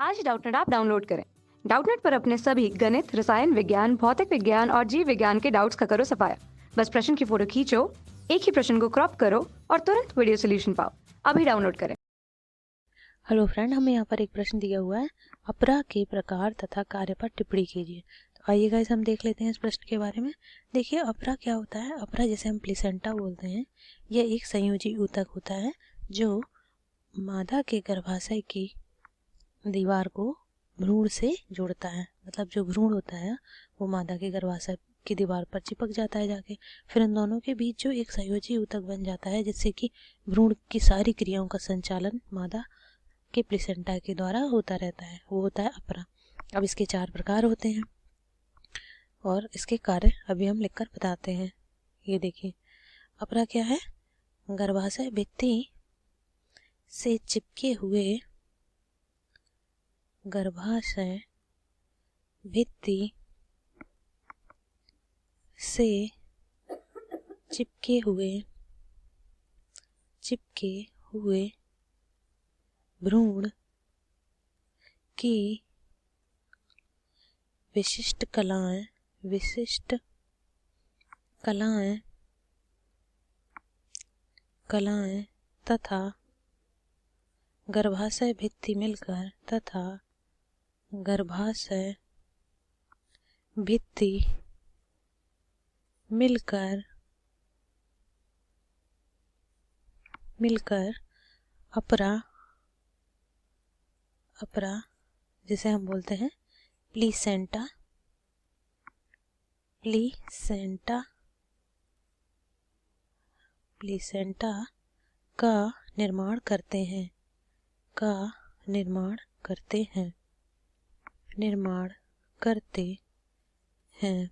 आज Doubtnut app download करें। Doubtnut पर अपने सभी गणित, रसायन विज्ञान, भौतिक विज्ञान और जीव विज्ञान के डाउट्स का करो सफाया। बस प्रश्न की फोटो खींचो, एक ही प्रश्न को क्रॉप करो और तुरंत वीडियो सोल्यूशन पाओ। अभी डाउनलोड करें। हेलो फ्रेंड, हमें यहाँ पर एक प्रश्न दिया हुआ है, अपरा के प्रकार तथा कार्य पर टिप्पणी कीजिए। तो आइए गाइस हम देख लेते हैं इस प्रश्न के बारे में। देखिए, अपरा क्या होता है। अपरा जिसे हम प्लेसेंटा बोलते हैं, यह एक संयोजी ऊतक होता है जो मादा के गर्भाशय की दीवार को भ्रूण से जोड़ता है। मतलब जो भ्रूण होता है वो मादा के गर्भाशय की दीवार पर चिपक जाता है जाके। फिर इन दोनों के बीच जो एक संयोजी ऊतक बन जाता है, जिससे कि भ्रूण की सारी क्रियाओं का संचालन मादा के प्लेसेंटा के द्वारा होता रहता है, वो होता है अपरा। अब इसके 4 प्रकार होते हैं और इसके कार्य अभी हम लिखकर बताते हैं। ये देखिए, अपरा क्या है। गर्भाशय भित्ति से चिपके हुए, गर्भाशय भित्ति से चिपके हुए भ्रूण की विशिष्ट कलाएं तथा गर्भाशय भित्ति मिलकर अपरा जिसे हम बोलते हैं प्लीसेंटा का निर्माण करते हैं।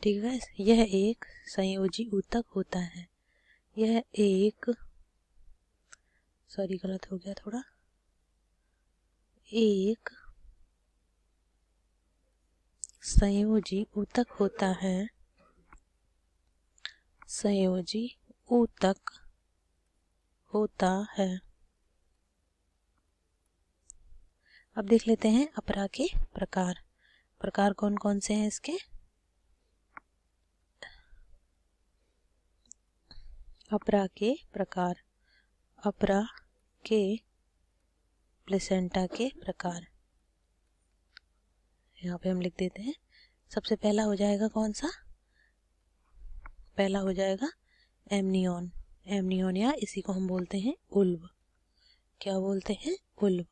ठीक है, यह एक संयोजी ऊतक होता है। यह एक गलत हो गया थोड़ा। एक संयोजी ऊतक होता है। अब देख लेते हैं अपरा के प्रकार कौन कौन से हैं इसके। अपरा के प्रकार, अपरा के प्लेसेंटा के प्रकार यहाँ पे हम लिख देते हैं। सबसे पहला हो जाएगा कौन सा। पहला हो जाएगा एमनियन, या इसी को हम बोलते हैं उल्ब। क्या बोलते हैं? उल्ब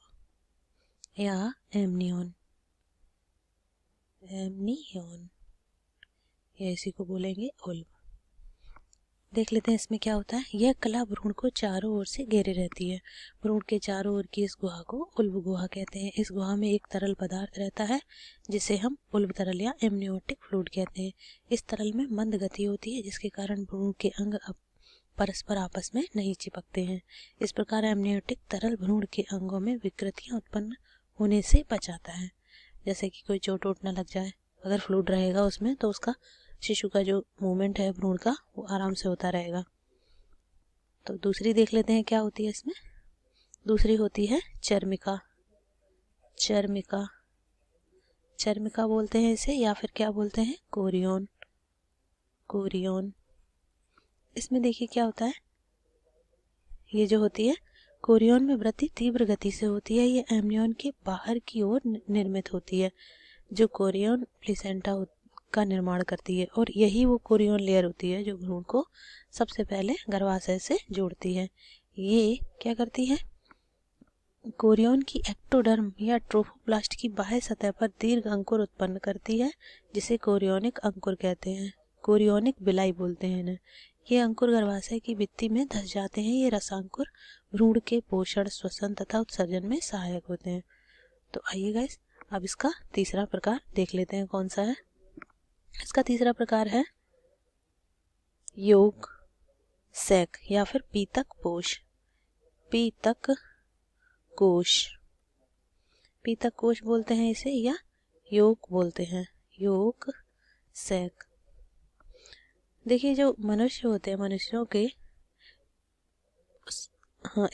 या एमनियन, या इसी को बोलेंगे उल्ब। देख लेते हैं इसमें क्या होता है। यह कला भ्रूण को चारों ओर से घेरे रहती है। भ्रूण के चारों ओर की इस गुहा को उल्ब गुहा कहते हैं। इस गुहा में एक तरल पदार्थ रहता है जिसे हम उल्ब तरल या एमनियोटिक फ्लूइड कहते हैं। इस तरल में मंद गति होती है, जिसके कारण भ्रूण के अंग परस्पर आपस में नहीं चिपकते हैं। इस प्रकार एमनियोटिक तरल भ्रूण के अंगों में विकृतियां उत्पन्न होने से बचाता है। जैसे कि कोई चोट वोट न लग जाए, अगर फ्लूइड रहेगा उसमें तो उसका शिशु का जो मूवमेंट है भ्रूण का, वो आराम से होता रहेगा। तो दूसरी देख लेते हैं क्या होती है इसमें। दूसरी होती है चर्मिका बोलते हैं इसे, या फिर क्या बोलते हैं, कोरियोन। इसमें देखिए क्या होता है। ये जो होती है कोरियोन में वृद्धि तीव्र गति से होती है। ये एमनियन के बाहर की ओर निर्मित होती है, जो कोरियोन प्लेसेंटा का निर्माण करती है। और यही वो कोरियोन लेयर होती है जो भ्रूण को सबसे पहले गर्भाशय से जोड़ती है। ये क्या करती है, कोरियोन की एक्टोडर्म या ट्रोफोप्लास्ट की बाह्य सतह पर दीर्घ अंकुर उत्पन्न करती है, जिसे कोरियोनिक अंकुर कहते हैं। कोरियोनिक बिलाई बोलते हैं इन्हें। ये अंकुर गर्भाशय की भित्ति में धस जाते हैं। ये रसांकुर भ्रूण के पोषण, श्वसन तथा उत्सर्जन में सहायक होते हैं। तो आइए गाइस, अब इसका तीसरा प्रकार देख लेते हैं कौन सा है। इसका तीसरा प्रकार है योग सैक या फिर पीतक कोश बोलते हैं इसे, या योग बोलते हैं, योग सैक। देखिए, जो मनुष्य होते हैं, मनुष्यों के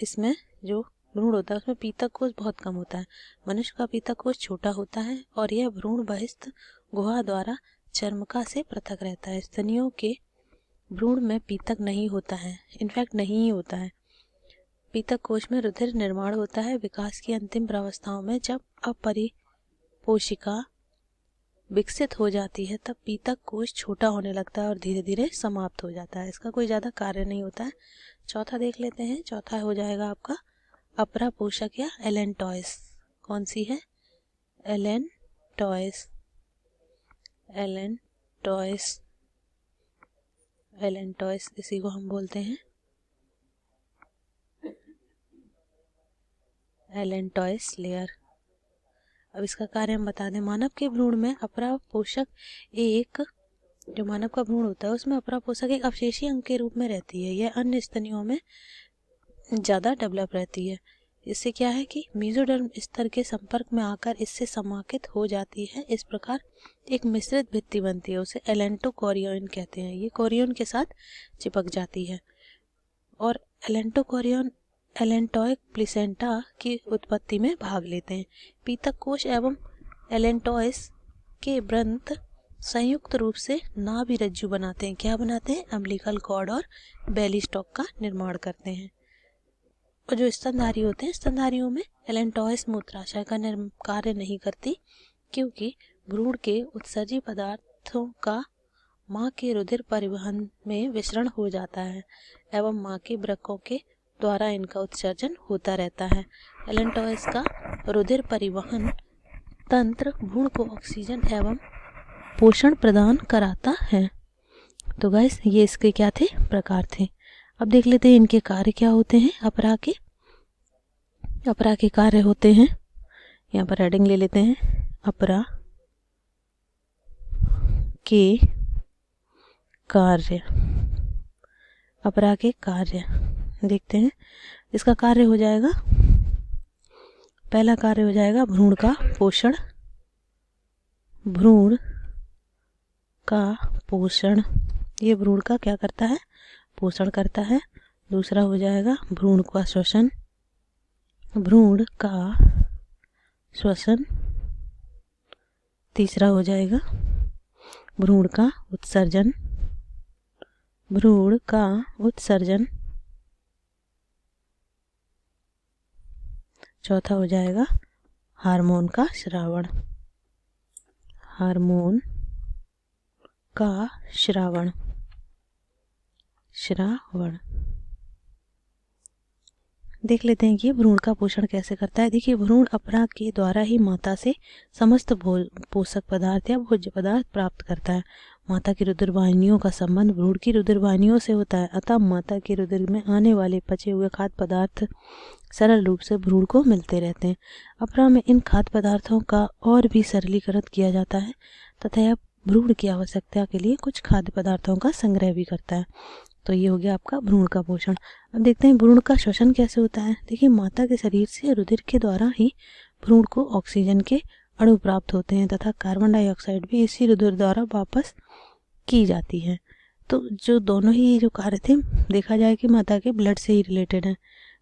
इसमें जो भ्रूण होता है उसमें पीतक कोश बहुत कम होता है। मनुष्य का पीतक कोश छोटा होता है और यह भ्रूण बहिस्थ गुहा द्वारा चर्मका से पृथक रहता है। स्तनियों के भ्रूण में पीतक नहीं होता है, इनफैक्ट नहीं ही होता है। पीतक कोश में रुधिर निर्माण होता है। विकास की अंतिम प्रावस्थाओं में जब अपरिपोषिका विकसित हो जाती है तब पीतक कोश छोटा होने लगता है और धीरे धीरे समाप्त हो जाता है। इसका कोई ज़्यादा कार्य नहीं होता है। चौथा देख लेते हैं। चौथा हो जाएगा आपका अपरा पोषक या एलेंटॉयस। कौन सी है? एलेंटॉयस। एलेंटॉयस एलेंटॉयस इसी को हम बोलते हैं एलेंटॉयस लेयर। अब इसका कार्य हम बता दें। मानव के भ्रूण में अपरा पोषक एक जो मानव का भ्रूण होता है उसमें अपरा पोषक एक अवशेषीय अंग के रूप में रहती है। यह अन्य स्तनियों में ज़्यादा डेवलप रहती है। इससे क्या है कि मेसोडर्म स्तर के संपर्क में आकर इससे समाकित हो जाती है। इस प्रकार एक मिश्रित भित्ति बनती है, उसे एलेंटोकोरियन कहते हैं। ये कोरियन के साथ चिपक जाती है और एलेंटोकोरियन एलेंटॉइक प्लेसेंटा की उत्पत्ति में भाग लेते हैं। पीतक कोश एवं एलेंटॉयस के व्रंत संयुक्त रूप से नाभि रज्जु बनाते हैं। क्या बनाते हैं? अम्बिलिकल कॉर्ड और बेली स्टॉक का निर्माण करते हैं। और जो स्तनधारी होते हैं, स्तनधारियों में एलेंटॉयस मूत्राशय का कार्य नहीं करती क्योंकि भ्रूण के उत्सर्जी पदार्थों का माँ के रुधिर परिवहन में विसरण हो जाता है एवं माँ के वृक्कों के द्वारा इनका उत्सर्जन होता रहता है। एलेंटॉयस का रुधिर परिवहन तंत्र भ्रूण को ऑक्सीजन एवं पोषण प्रदान कराता है। तो गाइस ये इसके क्या थे? प्रकार थे। अब देख लेते हैं इनके कार्य क्या होते हैं। अपरा के कार्य होते हैं, यहाँ पर हेडिंग ले लेते हैं, अपरा के कार्य। अपरा के कार्य देखते हैं। इसका कार्य हो जाएगा, पहला कार्य हो जाएगा भ्रूण का पोषण। भ्रूण का पोषण, ये भ्रूण का क्या करता है? पोषण करता है। दूसरा हो जाएगा भ्रूण का श्वसन। भ्रूण का श्वसन। तीसरा हो जाएगा भ्रूण का उत्सर्जन। भ्रूण का उत्सर्जन। चौथा हो जाएगा हार्मोन का स्रावण। हार्मोन का श्रावण। देख लेते हैं कि भ्रूण का पोषण कैसे करता है। देखिए, भ्रूण अपरा के द्वारा ही माता से समस्त पोषक पदार्थ या भोज्य पदार्थ प्राप्त करता है। माता की रुधिर वाहिनियों का संबंध भ्रूण की रुधिर वाहिनियों से होता है, अतः माता की रुधिर में आने वाले पचे हुए खाद्य पदार्थ सरल रूप से भ्रूण को मिलते रहते हैं। अपरा में इन खाद्य पदार्थों का और भी सरलीकृत किया जाता है तथा यह भ्रूण की आवश्यकता के लिए कुछ खाद्य पदार्थों का संग्रह भी करता है। तो ये हो गया आपका भ्रूण का पोषण। अब देखते हैं भ्रूण का श्वसन कैसे होता है। देखिए, माता के शरीर से रुधिर के द्वारा ही भ्रूण को ऑक्सीजन के अणु प्राप्त होते हैं तथा कार्बन डाइऑक्साइड भी इसी रुधिर द्वारा वापस की जाती है। तो जो दोनों ही जो कार्य थे, देखा जाए कि माता के ब्लड से ही रिलेटेड है।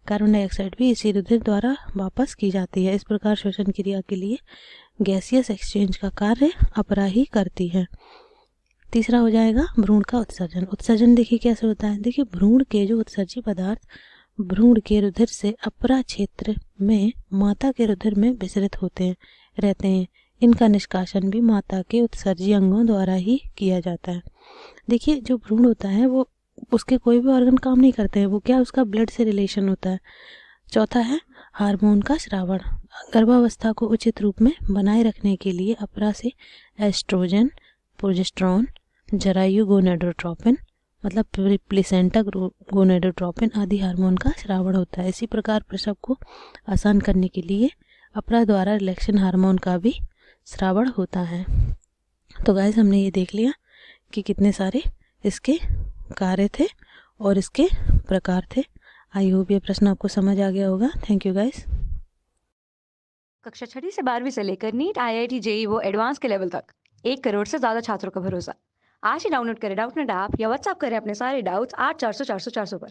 कार्बन डाइऑक्साइड भी इसी रुधिर द्वारा वापस की जाती है। इस प्रकार श्वसन क्रिया के लिए गैसियस एक्सचेंज का कार्य अपरा ही करती है। तीसरा हो जाएगा भ्रूण का उत्सर्जन। उत्सर्जन देखिए कैसे होता है। देखिए, भ्रूण के जो उत्सर्जी पदार्थ भ्रूण के रुधिर से अपरा क्षेत्र में माता के रुधिर में विसरित रहते हैं। इनका निष्कासन भी माता के उत्सर्जी अंगों द्वारा ही किया जाता है। देखिए, जो भ्रूण होता है वो उसके कोई भी ऑर्गन काम नहीं करते हैं, वो क्या उसका ब्लड से रिलेशन होता है। चौथा है हार्मोन का स्रावण। गर्भावस्था को उचित रूप में बनाए रखने के लिए अपरा से एस्ट्रोजन, प्रोजेस्टेरोन, जरायु गोनेडोट्रोपिन मतलब प्लेसेंटा गोनेडोट्रोपिन आदि हार्मोन का स्रावण होता है। इसी प्रकार प्रसव को आसान करने के लिए अपरा द्वारा रिलैक्सेशन हार्मोन का भी स्रावण होता है। तो गाइस, हमने ये देख लिया कि कितने सारे इसके कार्य थे और इसके प्रकार थे। आई होप ये प्रश्न आपको समझ आ गया होगा। Thank you guys. कक्षा 6 से 12वीं से लेकर नीट, IIT, JEE वो एडवांस के लेवल तक 1 करोड़ से ज़्यादा छात्रों का भरोसा। आज ही डाउनलोड करें डाउटनेट ऐप या व्हाट्सएप करें अपने सारे डाउट्स 8400 400 400 पर।